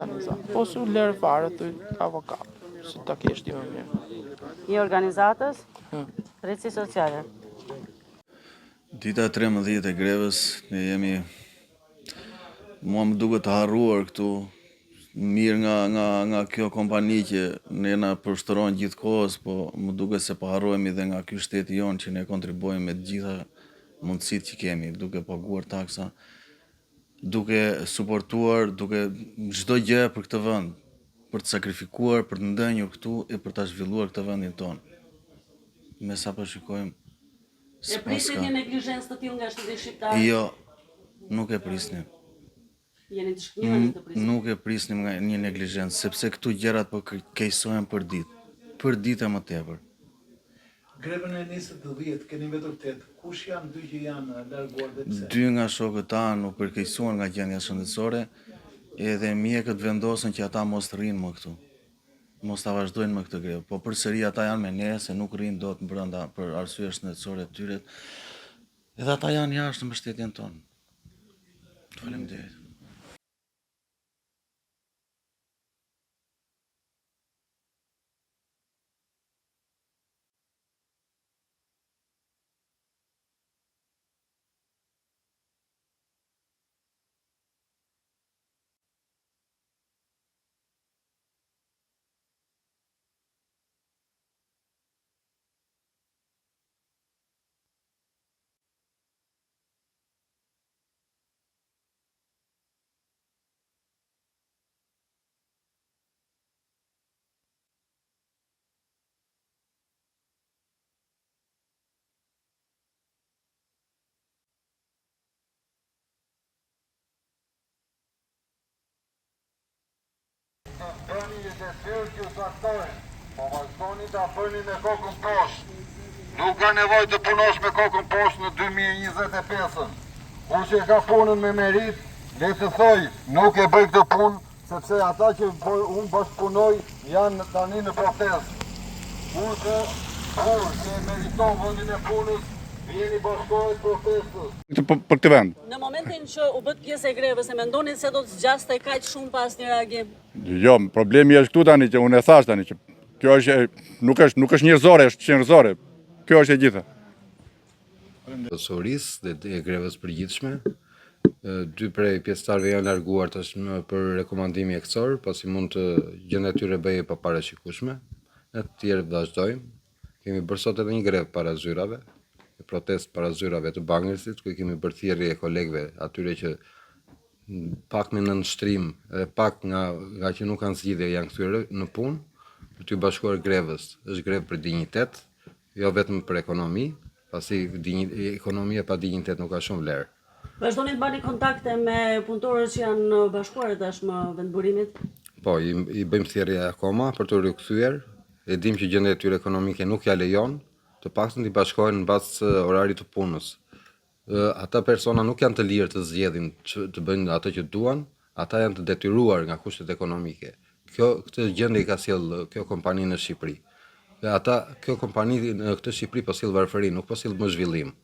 organizat. Po su lërë fare të avokat, si ta kesh ti më mirë. I organizatës? Drejtësi sociale. Dita 13 e grevës, ne jemi, mua më duket të harruar këtu, mirë nga kjo kompani që ne na përshëtëron gjithkohës, po më duket se po harrohemi dhe nga ky shteti jonë që ne kontribuojmë me të gjitha mundësitë që kemi, duke paguar taksa, duke suportuar, duke çdo gjë për këtë vend, për të sakrifikuar, për të ndënjur këtu e për ta zhvilluar këtë vendin tonë. Me sa po shikojmë, E prisni një neglizhencë të tillë nga shteti shqiptar? Jo, nuk e prisnim. Jeni të shkënjur të prisni? Nuk e prisnim nga një neglizhencë, sepse këtu gjërat po keqësohen për ditë e më tepër. Grevën e nisët të 10, keni mbetur 8. Kush janë dy që janë larguar dhe pse? 2 nga shokët tanë u përkeqësuan nga gjendja shëndetësore, edhe mjekët vendosën që ata mos rrinë më këtu. Mos ta vazhdojnë më këtë grevë. Po përsëri ata janë me ne se nuk rrinë dot brenda për arsye shëndetësore të tyre. Edhe ata janë jashtë në mbështetjen tonë. Faleminderit. Bëni një detyrë që saktojnë, po vazhdoni ta bëni me kokën poshtë. Nuk ka nevojë të punosh me kokën poshtë në 2025-ën. Kush që ka punën me merit, le të thoj, nuk e bëj këtë punë, sepse ata që unë bashkëpunoj janë tani në protestë. Kur që meriton vendin e punës, vjeni bashkohet protestës. Për këtë vend. Në momentin që u bët pjesë e grevës, e mendonit se do të zgjaste kaq shumë pas një reagim? Jo, problemi është këtu tani që unë e thash tani që kjo është nuk është njerëzore, është qenërzore. Kjo është e gjitha. Sorisë dhe e grevës përgjithshme. 2 prej pjesëtarëve janë larguar tashmë për rekomandimi ekcor, pasi mund të gjendja e tyre bëhej pa parashikueshme. Ne të tjerë vazhdojmë. Kemi bërë sot edhe një grevë para zyrave, protest para zyrave të Bangërësit, ku kemi bërë thirrje e kolegëve atyre që pak me nënshtrim dhe pak nga që nuk kanë zgjidhje janë kthyer në punë, për t'u bashkuar grevës. Është grevë për dinjitet, jo vetëm për ekonomi, pasi ekonomia pa dinjitet nuk ka shumë vlerë. Vazhdoni të bani kontakte me punëtorët që janë bashkuar tashmë vendburimit? Po, i bëjmë thirrje akoma për të rikthyer. E dim që gjendja e tyre ekonomike nuk ja lejon, të paktën të bashkohen në bazë orarit të punës. Ata persona nuk janë të lirë të zgjedhin të bëjnë atë që duan, ata janë të detyruar nga kushtet ekonomike. Këtë gjendje ka sjell kjo kompani në Shqipëri. Kjo kompani në këtë Shqipëri po sjell varfëri, nuk po sjell më zhvillim.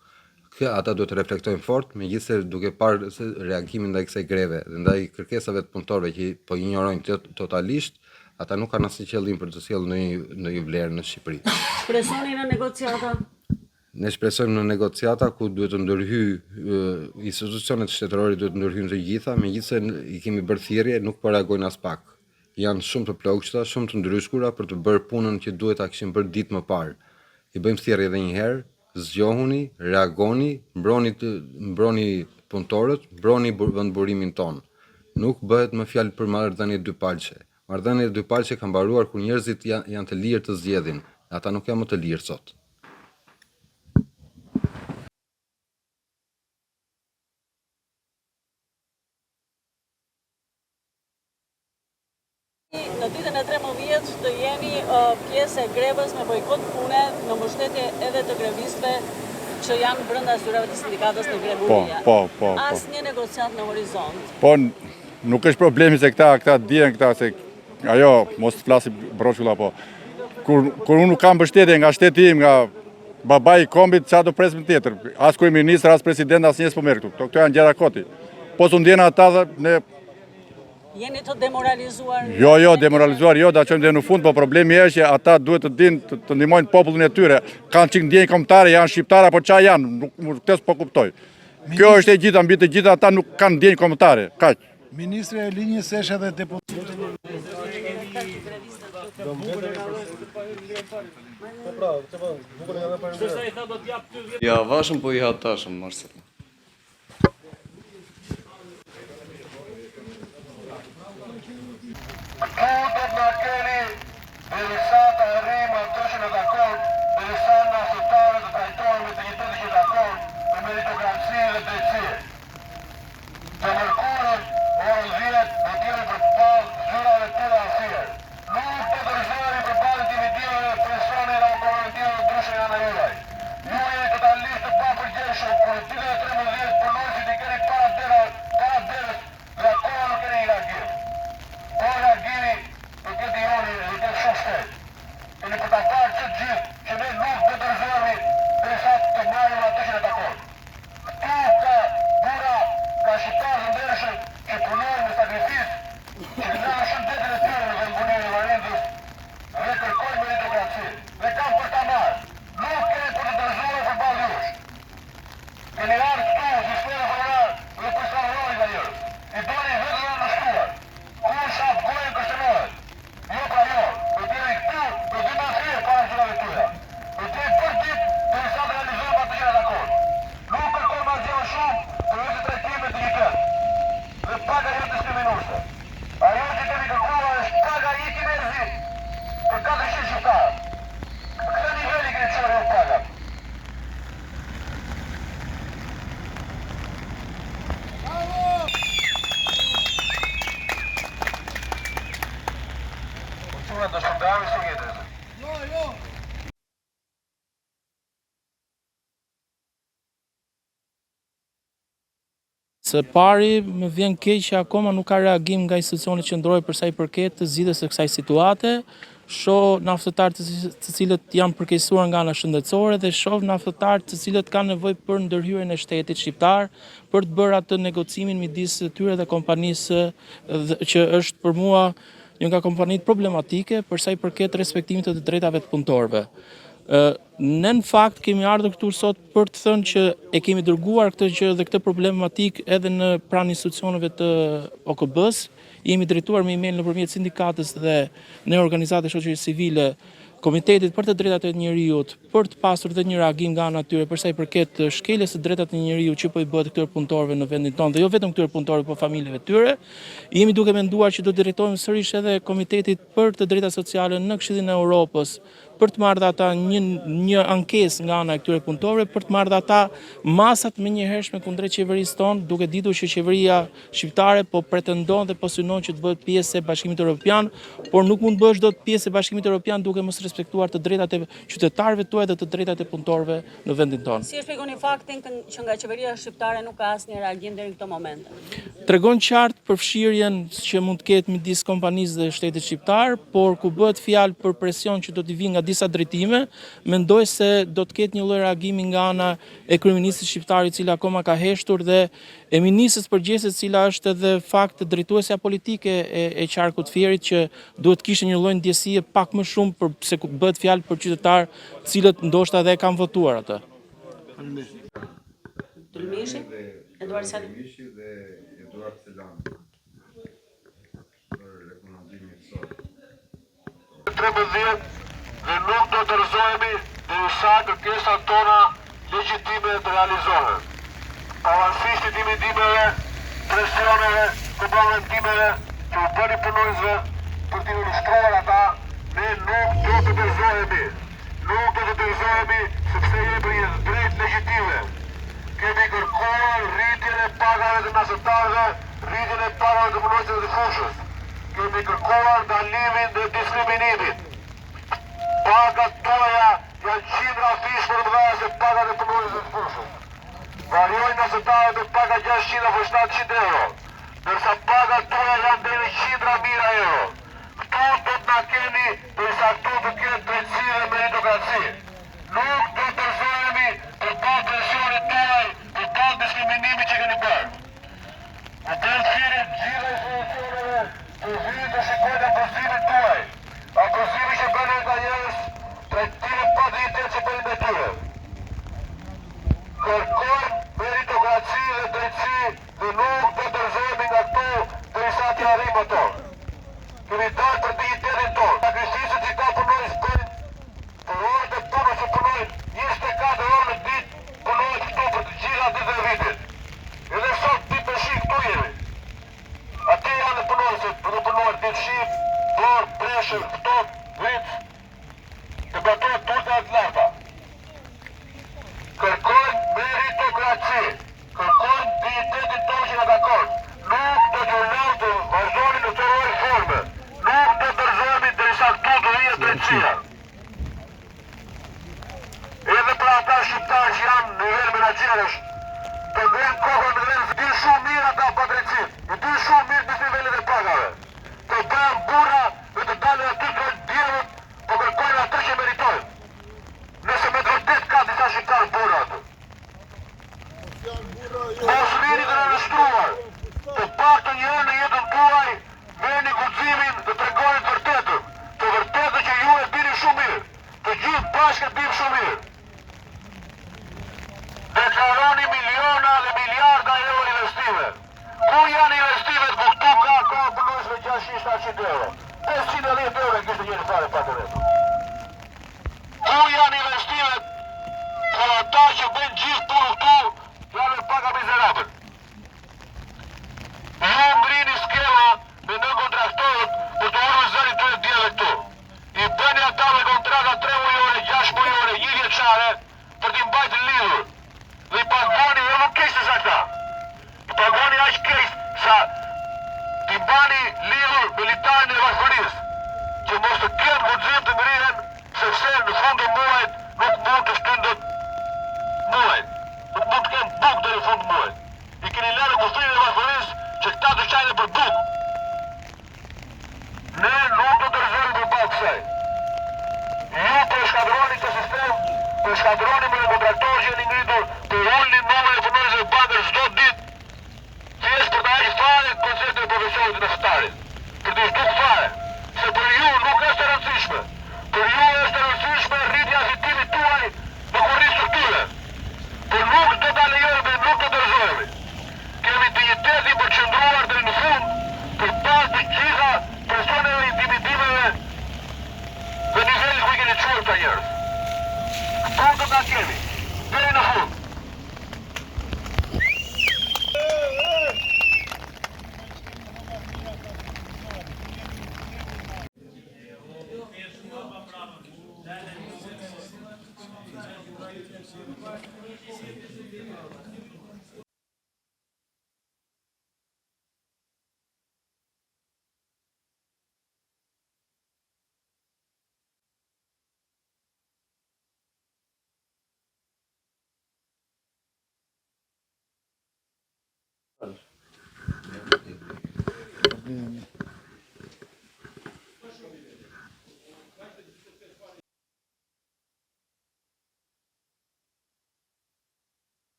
Ata duhet të reflektojnë fort, megjithëse duke parë se reagimin ndaj kësaj greve dhe ndaj kërkesave të punëtorëve që po injorojnë totalisht, ata nuk kanë asnjë qëllim për të sjellë në një vlerë në Shqipëri. Shpresoni në negociata? Ne shpresojmë në negociata ku duhet të ndërhyjë institucionet shtetërore, duhet të ndërhyjnë të gjitha, megjithëse i kemi bërë thirrje, nuk po reagojnë as pak. Janë shumë të plagështa, shumë të ndryshkura për të bërë punën që duhet ta kishin bërë ditë më parë. I bëjmë thirrje edhe një herë, zgjohuni, reagoni, mbroni punëtorët, mbroni vendburimin ton. Nuk bëhet më fjalë për marrëdhënie dypalçe. Marrëdhëniet dypalçe kanë mbaruar kur njerëzit janë të lirë të zgjedhin. Ata nuk janë më të lirë sot. Në ditën e 13 të jeni pjesë e grevës me bojkot pune në mbështetje edhe të grevistëve që janë brenda zyrave të sindikatës në grevuria. Po. Asnjë negociat në horizont. Po, nuk është problemi se këta dihen këta se ajo mos të flasim broshkulla, po. Kur unë nuk kam mbështetje nga shteti im, nga babai i kombit, çfarë do presim tjetër? As kryeminist, as president, as njerëz po merr këtu. Këto janë gjëra koti. Po s'u ndjen ata dhe ne Jeni të demoralizuar? Jo, demoralizuar jo, da qëmë dhe në fund, po problemi është që ata duhet të dinë të ndihmojnë popullin e tyre. Kanë qenë ndjenjë kombëtare, janë shqiptarë, apo çfarë janë, nuk këtë po kuptoj. Kjo është e gjitha, mbi të gjitha ata nuk kanë ndjenjë kombëtare, kaq. Ministri e linjës është edhe deputet. Ja vashëm po I hatashëm, mërse. Tutto da keni belisata e rima të që në dakord, belisana sotare të trajtojnë me të gjithë që dakord, me meritokraci dhe drejtësi. Të mërkurën, orën 10, dhe kemi për palë zyrave të rafirë. Nuk të dërzori për balë intimidimeve, presone dhe operative në ndryshë janë a juraj. Ju jeni totalisht të papërgjeshëm, për 2013 punojësit I keni para derës dhe akoma nuk keni I reagim. Po reagimi do këtë joni dhe këtë shumë shtet. Keni për ta parë që gjithë që ne nuk të dërzori derisa të marrim atë që në dakord. Këtu ka bura, ka shqiptarë në ndershëm që punojnë me sakrifis, që lanë shëndetin e tyre në vendbunimin e Marindës dhe kërkojnë meritokraci. Dhe kam për ta marrë. Nuk keni për të dërzori për balë jush. Keni ardhë këtu, sisteme favorar dhe për salorori dhe njërës. I doni vetë dhe në shtuar. Kur shafë gojën kështënohet. Jo pra jo, do t'jeni këtu, do t'i mafirë para gjërave tuja. Do t'jeni për ditë dhe I sa të realizojmë atë që në dakord. Nuk kërkoj ma gjënë shumë për vëzë trajtime të gjithet. Dhe paga jetë diskriminuese. Ajo që kemi kërkuar është paga I kinezi për 400 shqiptarë. Këtë nivelli keni qërë jo paga. Të shëndami së jetës. Së pari, më vjen keq që akoma nuk ka reagim nga institucionet qendrore për sa I përket të zgjidhjes së kësaj situate. Shoh naftëtarë të cilët janë përkeqësuar nga ana shëndetësore dhe shoh naftëtarë të cilët kanë nevojë për ndërhyrjen e shtetit shqiptar për të bërë atë negocimin midis tyre dhe kompanisë që është për mua një nga kompanitë problematike për sa I përket respektimit të drejtave të punëtorëve. Ne në fakt kemi ardhur këtu sot për të thënë që e kemi dërguar këtë gjë dhe këtë problematik edhe në pranë institucioneve të OKB-s. Jemi drejtuar me email nëpërmjet sindikatës dhe në organizate shoqërisë civile Komitetit për të drejtat e njerëzit për të pasur dhe një reagim nga ana tyre për sa I përket shkeljes së drejtave të njerëzit që po I bëhet këtyre punëtorëve në vendin tonë dhe jo vetëm këtyre punëtorëve, por familjeve tyre. Jemi duke menduar që do të drejtohemi sërish edhe Komitetit për të drejtat sociale në Këshillin e Europës për të marrë ata një ankesë nga ana e këtyre punëtorëve për të marrë ata masat menjëhershme kundrejt qeverisë tonë, duke ditur që qeveria shqiptare po pretendon dhe po synon që të bëhet pjesë e Bashkimit Evropian, por nuk mund të bësh dot pjesë e Bashkimit Evropian duke mos respektuar të drejtat e qytetarëve tuaj dhe të drejtat e punëtorëve në vendin tonë. Si e shpjegoni faktin që nga qeveria shqiptare nuk ka asnjë reagim deri në këtë moment? Tregon qartë përfshirjen që mund të ketë midis kompanisë dhe shtetit shqiptar, por ku bëhet fjalë për presion që do t'i vijë nga disa drejtime, mendoj se do të ketë një lloj reagimi nga ana e kryeministit shqiptar I cili akoma ka heshtur dhe e ministres përgjithëse e cila është edhe fakt drejtuesja politike e qarkut Fierit që duhet kishte një lloj ndjesie pak më shumë për se bëhet fjalë për qytetar të cilët ndoshta edhe kanë votuar atë. Dulmishi, Eduard Salim. Dhe Eduard Selani për rekomandimin e sot. 13 dhe nuk do të rëzohemi derisa kërkesat tona legjitime të realizohen. Avansisht I intimidimeve, presioneve, komprometimeve që u bëni punojësve për t'i illustruar ata, ne nuk do të dërzohemi. Nuk do të dërzohemi sepse jemi një drejt legjitime. Kemi kërkuar rritjen e pagave të mesëtarëve, rritjen e pagave të punojësve të fushës. Kemi kërkuar ndalimin dhe diskriminimit. Pagat toja janë qindra fish për të dhënë se pagat e punojësve të fushës. Variojnë mesëtarët me paga 600 apo 700 euro, ndërsa pagat toja janë deri 100.000 euro. Këtu do të na keni derisa këtu të ketë drejtësi dhe meritokraci. Nuk do të dërzohemi për balë presionit tuaj, për balë diskriminimit që keni bërë. Ku del Firit gjitha institucioneve tonë. Kemi dalë për dignitetin tonë. Sakrificët që ka punojnë s'bëjnë, për orët e punës që punojnë 24 orë në ditë, punojnë këtu për të gjitha ditët e vitit. Edhe sot ditë për shi këtu jemi. Ate janë në punojnë se për të punojnë ditë shi, dorë, preshër, këtot, vitës, të batohet turta e të larta. Kërkojnë meritokraci, kërkojnë dignitetin tonë që nga takon. Nuk do të lëmë të vazhdoni në të rojë forme. Nuk do të rëzëmi dhe sa këtu të vijet drejtësia. Edhe pra ata shqiptarë që janë në nivel menaxherësh, të ndërën kohën me drejtë, din shumë mirë ata pa drejtësit, i din shumë mirë në nivellet e pagave. Të bëhen burra dhe të dalën aty të djevët, po kërkojnë atë që meritojnë. Nëse me vërtet ka disa shqiptarë burra aty. Mos rini të nënështruar, të pak të njërë në jetën tuaj, merrni guximin dhe tregoni të vërtetën. Të vërtetën që ju e dini shumë mirë. Të gjithë bashkë e dimë shumë mirë. Deklaroni miliona dhe miliarda euro investime. Ku janë investimet ku këtu ka punues me 600-700 euro? 510 euro e kishte njëri fare pa të vetë. Ku janë investimet ku ata që bëjnë gjithë punë këtu janë me paga mizerabël? Ju ngrini skema me në kontraktorët për të urë zëri të djeve këtu. I bëni ata me kontrata 3 mujore, 6 mujore, 1 vjeçare për t'i mbajtë lidhur. Dhe i pagoni jo nuk keq se sa këta. I pagoni aq keq sa t'i mbani lidhur militarin e varfërisë, që mos të kenë guxim të ngrihen, sepse në fund të muajit nuk mund të shtynë dot muajt. Nuk mund të kenë bukë deri në fund të muajit. I keni lënë kufirin e varfërisë që këta të qajnë për bukë. Ne nuk do të rëzërim për balë kësaj. Ju për shkadroni këtë sistem, për shkadroni me në kontraktorë që jeni ngritur, për ullin numër e punërisë e bandër çdo ditë, thjesht për të aqë fare konceptin e profesionit të ftarit. Për të shduk fare. Se për ju nuk është e rëndësishme. Për ju është e rëndësishme rritja fitimit tuaj në kurriz strukture. Për nuk do të lejojmë dhe nuk do të rëzojmë. Kemi dignitetin për qëndruar deri në fund, për pas të gjitha personeve intimidimeve dhe nivellit ku i keni quar të njerës. Këtu do të kemi, deri në fund.